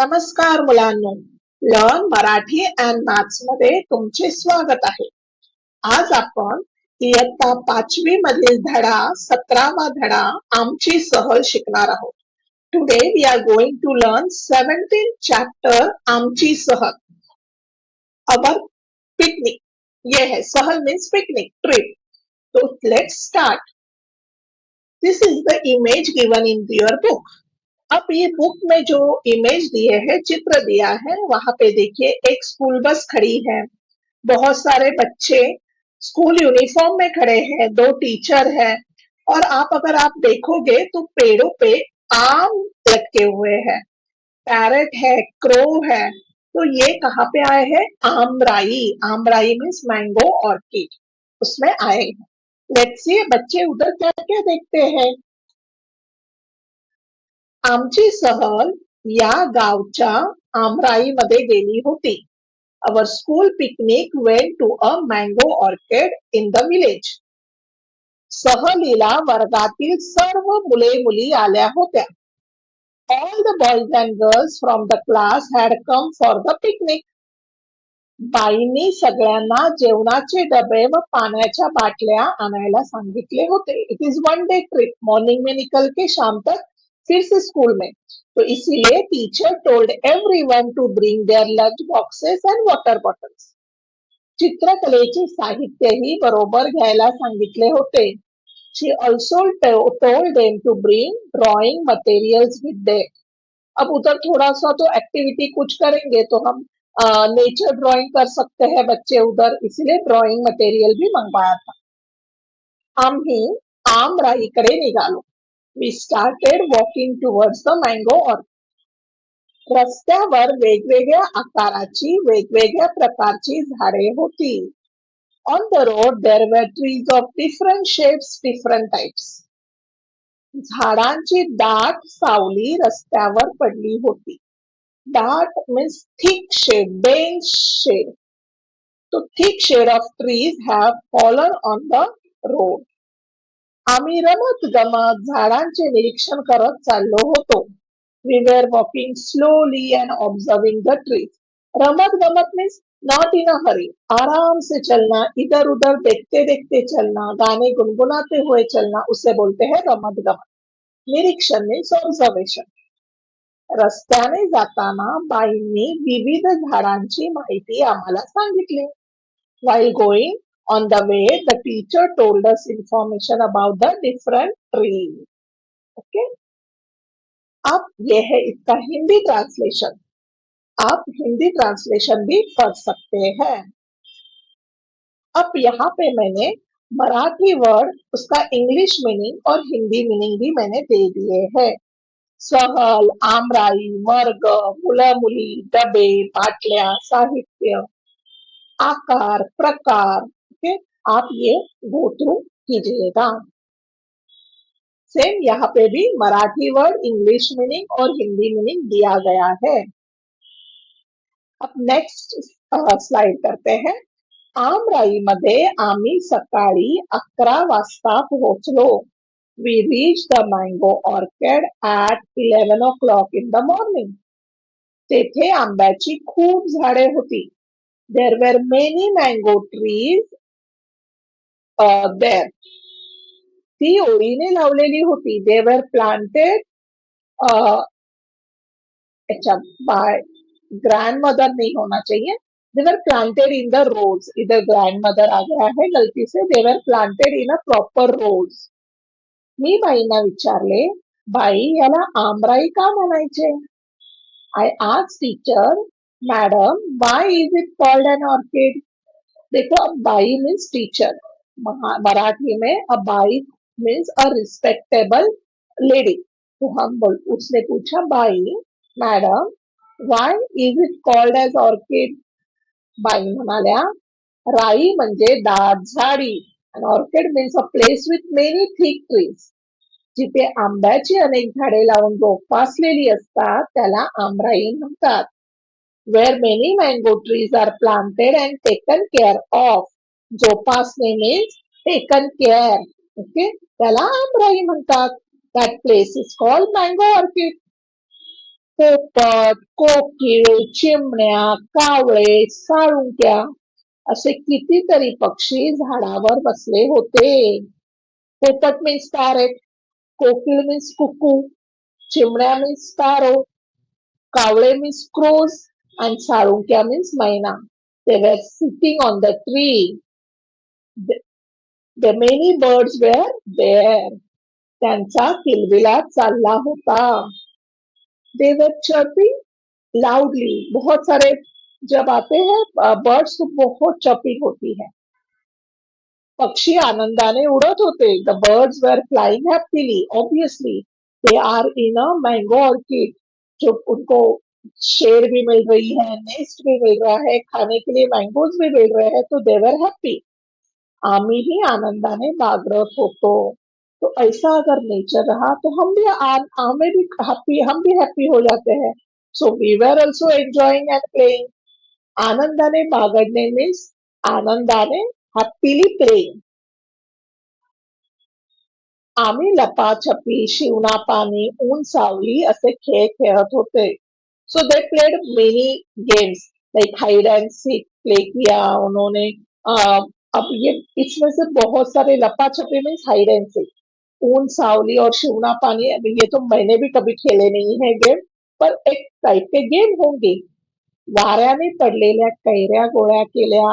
नमस्कार मुलांनो, learn Marathi and maths मध्ये तुमचे स्वागत आहे. आज आपण इयत्ता 5वी मधील धडा 17वा धडा आमची सहल शिकणार आहोत. Today we are going to learn 17th chapter आमची सहल. Our picnic. ये है सहल मीन्स पिकनिक ट्रिप. तो let's start. This is the image given in your book. अब ये बुक में जो इमेज दिए है, चित्र दिया है, वहां पे देखिए एक स्कूल बस खड़ी है, बहुत सारे बच्चे स्कूल यूनिफॉर्म में खड़े हैं, 2 टीचर है और अगर आप देखोगे तो पेड़ों पे आम लटके हुए हैं, पैरट है, क्रो है. तो ये कहाँ पे आए हैं? आमराई. आमराई मीन्स मैंगो ऑर्किड, उसमें आए हैं. लेट्स सी बच्चे उधर क्या क्या देखते हैं. आमची सहल या गावच्या आमराईमध्ये गेली होती. Our school picnic went to a mango orchard in the village. सहलीला वर्गातील सर्व मुले मुली आल्या होत्या. All the boys and girls from the class had come for the picnic. बाईंनी सगळ्यांना जेवणाचे डबे व पाण्याच्या बाटल्या आणायला सांगितले होते. It is one day trip. Morning में निकल के शाम तक फिर से स्कूल में. तो इसीलिए teacher told everyone to bring their lunch boxes and water bottles. चित्रकलेचे साहित्यही बरोबर घ्यायला सांगितले होते. She also told them to bring drawing materials with them. अब उधर थोड़ा सा तो एक्टिविटी कुछ करेंगे तो हम नेचर ड्राइंग कर सकते हैं बच्चे उधर, इसलिए ड्रॉइंग मटेरियल भी मंगवाया था. आम्ही आमराईकडे निघालो. We started walking towards the mango orchard. रस्त्यावर वेगवेगळ्या आकाराची वेगवेगळ्या प्रकारची झाडे होती. On the road there were trees of different shapes, different types. झाडांची दाट सावली रस्त्यावर पडली होती. Dark means thick shade, dense shade. So thick shade of trees have fallen on the road. आम्ही रमत गमत झाडांचे निरीक्षण करत चाललो होतो. We were walking slowly and observing the trees. रमत गमत means not in a hurry. आराम से चलना, इधर उधर देखते देखते चलना, गाने गुनगुनाते हुए चलना, उसे बोलते हैं रमत गमत. निरीक्षण means observation. रस्त्याने जाताना बाईंनी विविध झाडांची माहिती आम्हाला सांगितली. While going on the way, the teacher told us information about the different trees. Okay? अब ये है इसका हिंदी ट्रांसलेशन. आप हिंदी ट्रांसलेशन भी कर सकते हैं. अब यहाँ पे मैंने मराठी वर्ड, उसका इंग्लिश मीनिंग और हिंदी मीनिंग भी मैंने दे दिए हैं. सहल, आमराई, वर्ग, मुलं मुली, डबे, बाटल्या, साहित्य, आकार, प्रकार. ओके, आप ये गो थ्रू कीजिएगा. सेम यहाँ पे भी मराठी वर्ड, इंग्लिश मीनिंग और हिंदी मीनिंग दिया गया है. अब नेक्स्ट स्लाइड करते हैं. आमराईमध्ये आम्ही सकाळी 11 वाजता पोहोचलो. We reached the mango orchard at 11 o'clock in the morning. तेथे आंब्याची खूप झाडे होती. There were many mango trees there. ती ओळीने लावलेली होती. They were planted by grandmother नहीं होना चाहिए. They were planted in the rows. इधर grandmother आ गया है गलती से. They were planted in a proper rows. मी बाईंना विचारले, बाई याला आमराई का म्हणायचे? I asked teacher, madam, why is it called an orchid? देखो, अब बाई means teacher. मराठी में अब बाई means a respectable lady. तो उसने पूछा, बाई, madam, why is it called as orchid? बाई म्हणाल्या, राई म्हणजे दाट झाडी. An orchid means a place with many thick trees. जिथे आंब्याची अनेक झाडे लावून जोपासलेली असतात त्याला आमराई म्हणतात. Where many mango trees are planted and taken care of. जोपासणे means taken care. Okay? त्याला आमराई म्हणतात. That place is called mango orchid. पोपट, कोकीळ, चिमण्या, कावळे, साळुंक्या असे कितीतरी पक्षी झाडावर बसले होते. पोपट मीन्स पॅरेट, कोकीळ मीन्स कुकू, चिमण्या means sparrow, Kawale means crows, and साळुंक्या means मैना. They were sitting on the tree. The, the many birds were there. त्यांचा किलबिलाट चालला होता. They were chirping loudly. बहुत सारे जब आते हैं बर्ड्स तो बहुत चर्पिंग होती है. पक्षी आनंदाने उड़त होते. The birds were flying happily. Obviously, they are in a mango orchid. जो उनको शेर भी मिल रही है, नेस्ट भी मिल रहा है, खाने के लिए मैंगोज भी मिल रहे हैं, तो देवर हैप्पी. आम्ही भी आनंदाने बागरत होतो. तो ऐसा अगर नेचर रहा तो हमें भी हैप्पी, हम भी हैप्पी हो जाते हैं. So we were also enjoying and playing. आनंदाने बागडणे मीन्स आनंदाने हॅपीली प्लेइंग. आम्ही लपाछपी, शिवणापाणी, ऊन सावली असे खेळ खेळत होते. So they played many games like hide and seek play किया उन्होंने. अब ये इसमें से बहुत सारे लपा छपी मीन्स हाइड एंड सीक, ऊन सावली और शिवना पानी. अभी ये तो मैंने भी कभी खेले नहीं है गेम, पर एक टाइप के गेम होंगे. वाऱ्याने पडलेल्या कैऱ्या गोळ्या केल्या.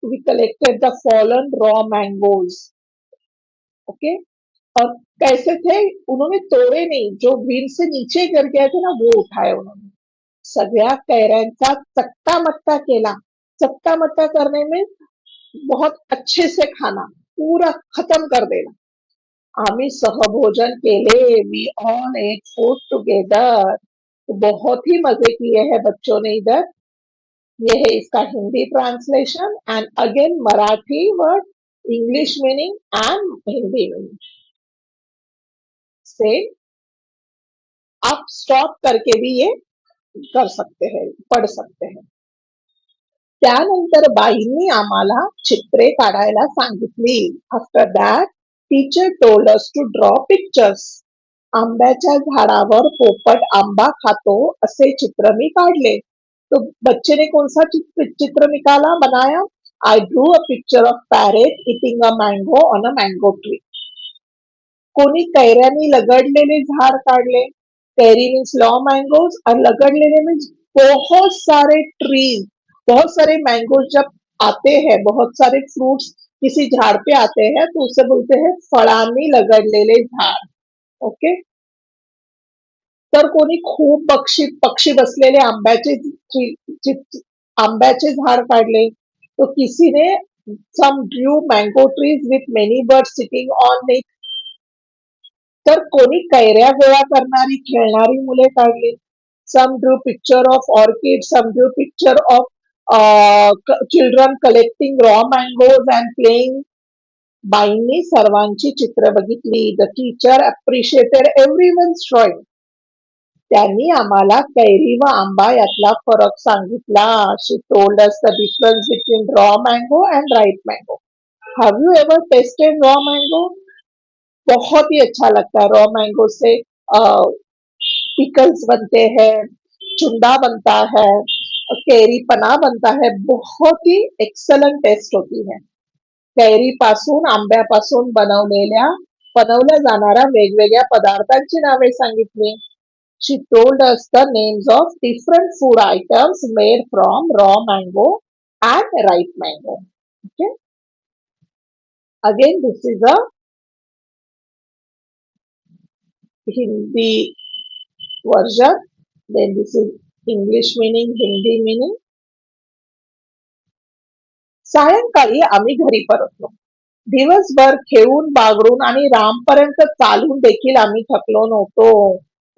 We collected the fallen raw mangoes. Okay. और कैसे थे, उन्होंने तोड़े नहीं, जो विंड से नीचे गिर गए थे ना वो उठाए उन्होंने. सगळ्या कैऱ्यांचा चट्टा मट्टा केला. चट्टा मट्टा करने में बहुत अच्छे से खाना, पूरा खत्म कर देना. आम्ही सहभोजन केले. We all ate food together. बहुत ही मजे किए हैं बच्चों ने इधर. ये है इसका Hindi translation and again Marathi word, English meaning and Hindi meaning. से आप स्टॉप करके भी ये कर सकते हैं, पढ़ सकते हैं. त्यानंतर बाईंनी आम्हाला चित्रे काढायला सांगितली. After that teacher told us to draw pictures. आंब्याच्या झाडावर पोपट आंबा खातो असे चित्र मी काढले. तो बच्चे ने कौन सा चित्र निकाला, बनाया? I drew a picture of parrot eating a mango on a mango tree. कोणी कैऱ्यांनी लगडलेले झाड काढले. कैरी मीन्स लॉ मैंगोज और लगड़लेने मीन्स बहुत सारे ट्रीज. बहुत सारे मैंगोज जब आते हैं, बहुत सारे फ्रूट्स किसी झाड़ पे आते हैं तो उसे बोलते हैं फळांनी लगडलेले झाड. ओके. तर कोणी खूप पक्षी पक्षी बसलेले आंब्याचे झाड काढले. तो किसी ने some drew mango trees with many birds sitting on it. तर कोणी कैऱ्या गोळा करणारी खेळणारी मुले काढली. Some drew picture of orchid, some drew picture of children collecting raw mangoes and playing. बाईंनी सर्वांची चित्र बघितली. The teacher appreciated everyone's drawing. त्यांनी आम्हाला कैरी व आंबा यातला फरक सांगितला. She told us the difference between raw mango and ripe mango. Have you ever tasted raw mango? बहुत ही अच्छा लगता है. रॉ मैंगो से पिकल्स बनते हैं, चुंदा बनता है, कैरी पना बनता है. बहुत ही एक्सलंट टेस्ट होती है. कैरी पासून, आंब्यापासून बनवल्या जाणाऱ्या वेगवेगळ्या पदार्थांची नावे सांगितली. She told us the names of different food items made from raw mango and ripe mango. Okay. Again this is a Hindi version. Then this is English meaning, Hindi meaning. सायंकाळी आम्ही घरी परतलो. दिवसभर खेळून बागडून आणि रामपर्यंत चालून देखील आम्ही थकलो नव्हतो.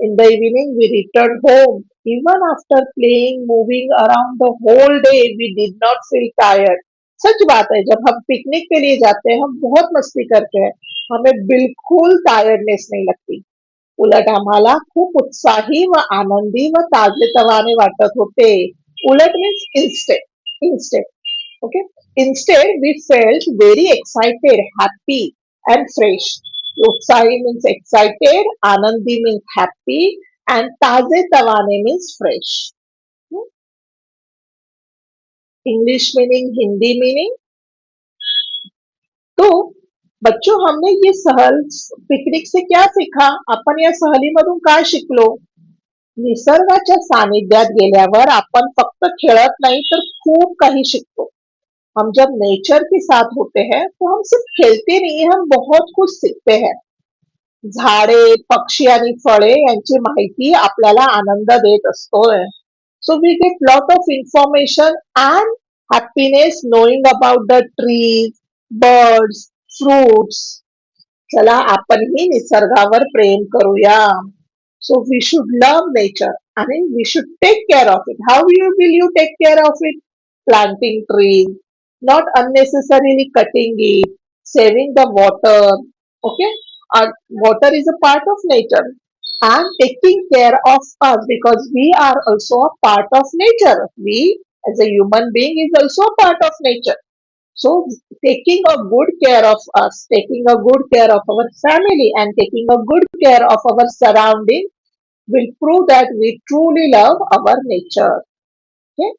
In the evening we return home. Even after playing, moving around the whole day, we did not feel tired. सच बात है, जब हम पिकनिक के लिए जाते हैं हम बहुत मस्ती करते हैं, हमें बिल्कुल टायर्डनेस नहीं लगती. उलट आम्हाला खूप उत्साही व आनंदी व ताजेतवाने वाटत होते. उलट means instead. Okay. Instead, we felt very excited, happy, and fresh. Utsahi means excited, Anandi means happy, and ताजे तवाने means fresh. English meaning, Hindi meaning. तो बच्चों, हमने ये सहल पिकनिक से क्या सीखा? आपण या सहलीमधून काय शिकलो? निसर्गाच्या सानिध्यात गेल्यावर आपण फक्त खेळत नाही तर खूप काही शिकतो. हम जब नेचर के साथ होते हैं तो हम सिर्फ खेलते नहीं, हम बहुत कुछ सीखते हैं. झाडे, पक्षी आणि फळे यांची माहिती आपल्याला आनंद देत असतोय. So we get lot of information and happiness knowing about the trees, birds, fruits. चला आपणही निसर्गावर प्रेम करूया. So we should love nature and we should take care of it. How will you take care of it? Planting trees, not unnecessarily cutting it, saving the water. Okay, water is a part of nature, and taking care of us because we are also a part of nature. We as a human being is also a part of nature. So taking a good care of us, taking a good care of our family and taking a good care of our surrounding will prove that we truly love our nature. Okay?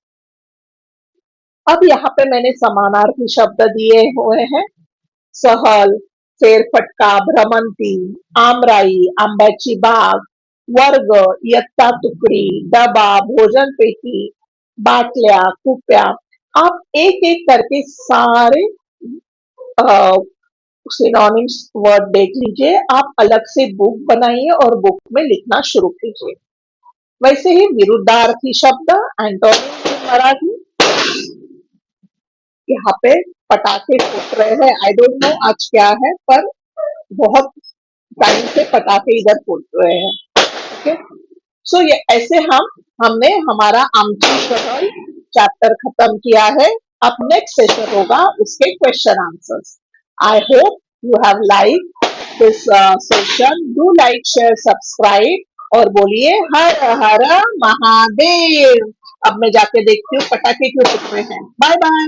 अब यहाँ पे मैंने समानार्थी शब्द दिए हुए हैं. सहल, फेरफटका, भ्रमंती, आमराई, आंब्याची बाग, वर्ग, इयत्ता तुकडी, डबा, भोजन पेटी, बाटल्या, कुप्या. आप एक एक करके सारे सिनोनिम्स वर्ड देख लीजिए. आप अलग से बुक बनाइए और बुक में लिखना शुरू कीजिए. वैसे ही विरुद्धार्थी शब्द, एंटोनिम इन मराठी. यहाँ पे पटाखे फूट रहे हैं. आई डोंट नो आज क्या है, पर बहुत टाइम से पटाखे इधर फूट रहे हैं. ओके, सो ये ऐसे हमने हमारा आमची सहल चैप्टर खत्म किया है. अब नेक्स्ट सेशन होगा उसके question answers. I hope you have like this session. Do like, share, subscribe और बोलिए हर हर महादेव. अब मैं जाके देखती हूँ पटाखे क्यों फूट रहे हैं. Bye bye.